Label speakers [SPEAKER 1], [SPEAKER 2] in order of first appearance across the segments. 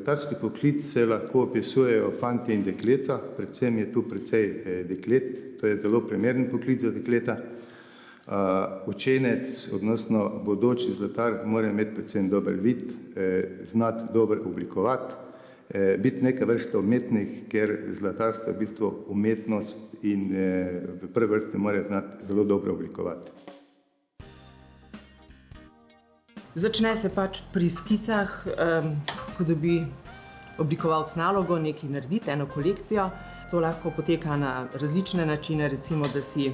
[SPEAKER 1] Zlatarski poklic se lahko opisujejo fantje in dekleta, predvsem je tu precej deklet, to je zelo primeren poklic za dekleta. Učenec, odnosno bodoči zlatar, mora imeti predvsem dober vid, znati dobro oblikovati, biti neka vrsta umetnik, ker zlatarstvo je v bistvu umetnost in v prvi vrsti mora znati zelo dobro oblikovati.
[SPEAKER 2] Začne se pač pri skicah, ko dobi oblikovalec nalogo nekaj narediti, eno kolekcijo. To lahko poteka na različne načine, recimo, da si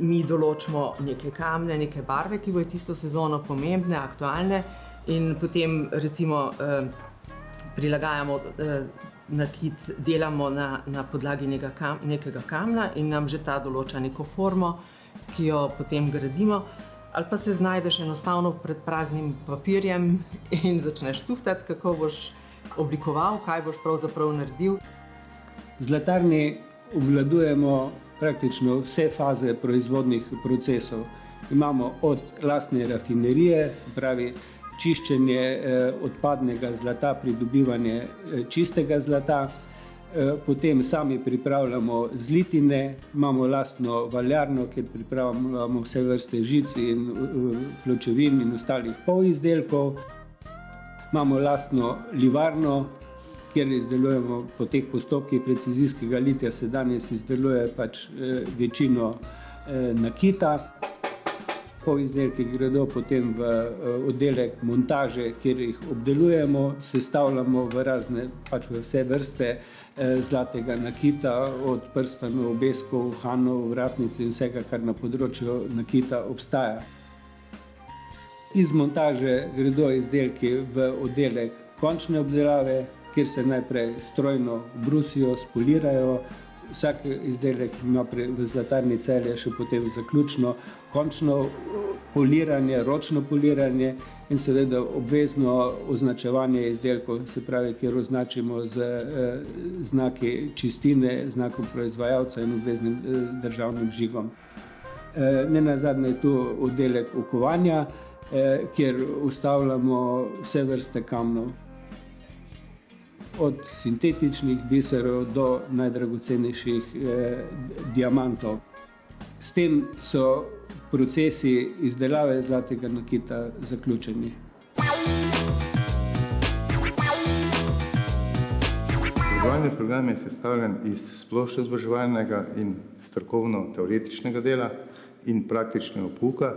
[SPEAKER 2] mi določimo neke kamne, neke barve, ki bojo tisto sezono pomembne, aktualne, in potem recimo prilagajamo nakit, delamo na podlagi nekega kamna in nam že ta določa neko formo, ki jo potem gradimo. Ali pa se znajdeš enostavno pred praznim papirjem in začneš tuhtati, kako boš oblikoval, kaj boš pravzaprav naredil.
[SPEAKER 3] V zlatarni obvladujemo praktično vse faze proizvodnih procesov. Imamo od lastne rafinerije, pravi čiščenje odpadnega zlata, pridobivanje čistega zlata, potem sami pripravljamo zlitine, imamo lastno valjarno, kjer pripravljamo vse vrste žic in pločevin in ostalih polizdelkov. Imamo lastno livarno, kjer izdelujemo po teh postopkih precizijskega litja, se danes izdeluje pač večino nakita. Polizdelki gredo potem v oddelek montaže, kjer jih obdelujemo, sestavljamo v razne, pač v vse vrste zlatega nakita, od prstanov, obeskov, uhanov, vratnic in vsega, kar na področju nakita obstaja. Iz montaže gredo izdelki v oddelek končne obdelave, kjer se najprej strojno obrusijo, spolirajo. Vsak izdelek ima v Zlatarni Celje še potem zaključno končno poliranje, ročno poliranje in seveda obvezno označevanje izdelkov, se pravi, kjer označimo z znaki čistine, znakom proizvajalca in obveznim državnim žigom. Nenazadnje je tu oddelek okovanja, kjer ustavljamo vse vrste kamnov. Od sintetičnih biserov do najdragocenejših diamantov. S tem so procesi izdelave zlatega nakita zaključeni.
[SPEAKER 1] Izobraževalni program je sestavljen iz splošno izobraževalnega in strokovno-teoretičnega dela in praktičnega pouka.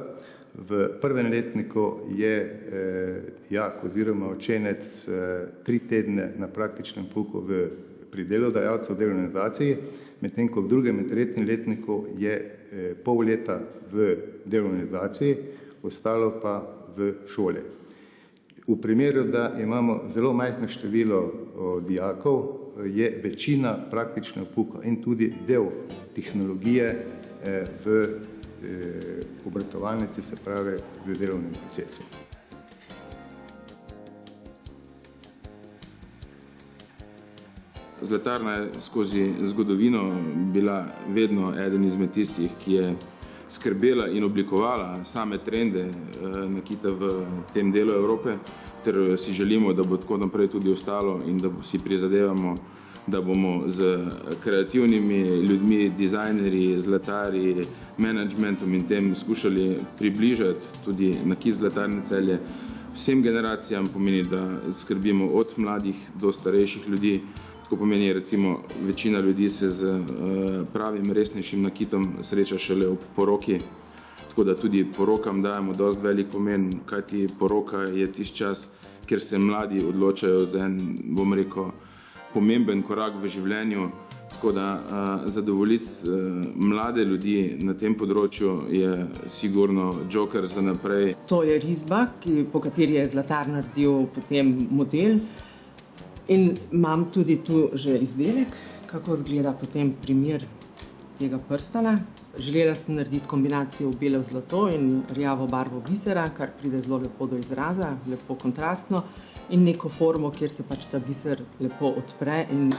[SPEAKER 1] V prvem letniku je jak oziroma učenec 3 tedne na praktičnem pouku pri delodajalcu v delovni organizaciji, medtem ko v drugem in tretjem letniku je pol leta v delovni organizaciji, ostalo pa v šoli. V primeru, da imamo zelo majhno število dijakov, je večina praktičnega pouka in tudi del tehnologije v obratovalnici, se pravi v delovnem procesu.
[SPEAKER 4] Zlatarna je skozi zgodovino bila vedno eden izmed tistih, ki je skrbela in oblikovala same trende nakita v tem delu Evrope, ter si želimo, da bo tako naprej tudi ostalo in da si prizadevamo, da bomo z kreativnimi ljudmi, dizajnerji, zlatarji, menedžmentom in tem skušali približati tudi nakit Zlatarne Celje vsem generacijam, pomeni, da skrbimo od mladih do starejših ljudi. Tako pomeni, recimo, večina ljudi se z pravim, resnejšim nakitom sreča šele ob poroki, tako da tudi porokam dajemo dosti velik pomen, kajti poroka je tisti čas, kjer se mladi odločajo za en, bom rekel, pomemben korak v življenju, tako da zadovoljiti mlade ljudi na tem področju je sigurno joker za naprej.
[SPEAKER 2] To je risba, po kateri je zlatar naredil potem model in imam tudi tu že izdelek, kako izgleda potem primer tega prstana. Želela sem narediti kombinacijo belo zlato in rjavo barvo bisera, kar pride zelo lepo do izraza, lepo kontrastno, in neko formo, kjer se pač ta biser lepo odpre in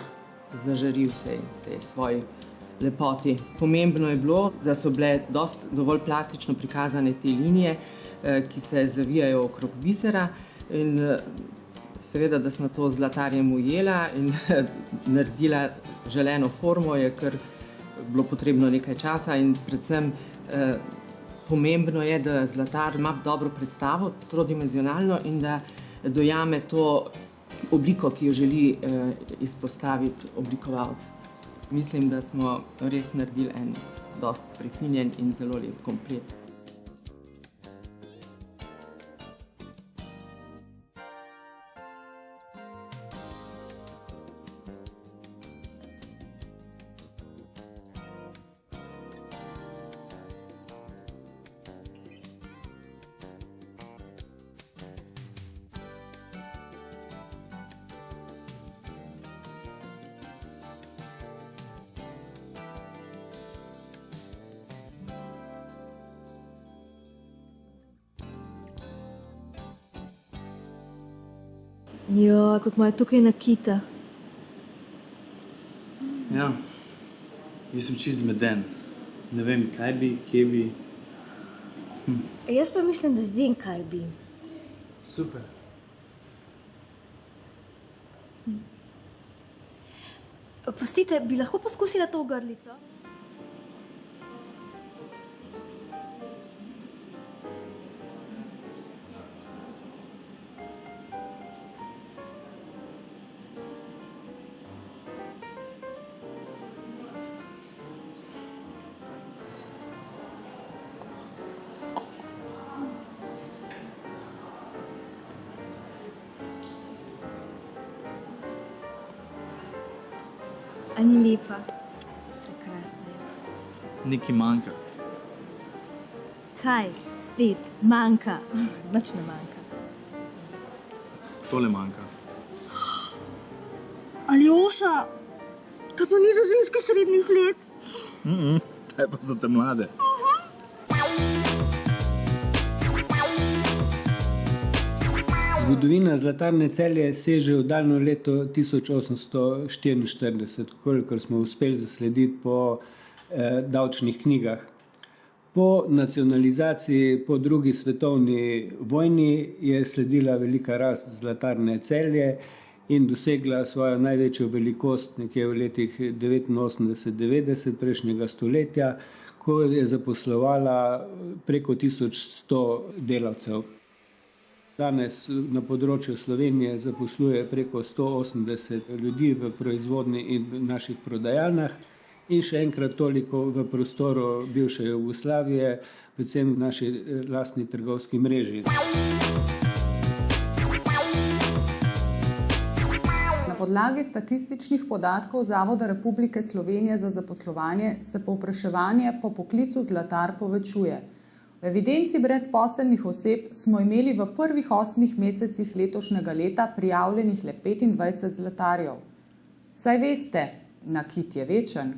[SPEAKER 2] zažari vsej tej svoji lepoti. Pomembno je bilo, da so bile dovolj plastično prikazane te linije, ki se zavijajo okrog bisera, in Seveda, da smo to z zlatarjem ujela in naredila želeno formo, je kar bilo potrebno nekaj časa in predvsem pomembno je, da zlatar ima dobro predstavo, trodimenzionalno in da dojame to obliko, ki jo želi izpostaviti oblikovalec. Mislim, da smo res naredili en dosti prefinjen in zelo lep komplet.
[SPEAKER 5] Ja, kako imajo tukaj nakita.
[SPEAKER 6] Ja, jaz sem čist zmeden. Ne vem, kaj bi, kje bi.
[SPEAKER 5] Jaz pa mislim, da vem, kaj bi.
[SPEAKER 6] Super.
[SPEAKER 5] Prostite, bi lahko poskusila to ogrlico? A ni lepa? Prekrasna je.
[SPEAKER 6] Nekaj manjka.
[SPEAKER 5] Kaj? Spet? Manjka. Nič ne manjka.
[SPEAKER 6] Tole manjka.
[SPEAKER 5] Aljoša! To pa ni za ženske srednjih let.
[SPEAKER 6] Kaj pa za te mlade?
[SPEAKER 3] Zgodovina zlatarne Celje seže v daljno leto 1844, kolikor smo uspeli zaslediti po davčnih knjigah. Po nacionalizaciji po drugi svetovni vojni je sledila velika rast zlatarne Celje in dosegla svojo največjo velikost nekje v letih 89-90 prejšnjega stoletja, ko je zaposlovala preko 1100 delavcev. Danes na področju Slovenije zaposluje preko 180 ljudi v proizvodnji in naših prodajalnah in še enkrat toliko v prostoru bivše Jugoslavije, predvsem v naši lastni trgovski mreži.
[SPEAKER 7] Na podlagi statističnih podatkov Zavoda Republike Slovenije za zaposlovanje se povpraševanje po poklicu zlatar povečuje. V evidenci brezposelnih oseb smo imeli v prvih 8 mesecih letošnjega leta prijavljenih le 25 zlatarjev. Saj veste, nakit je večen.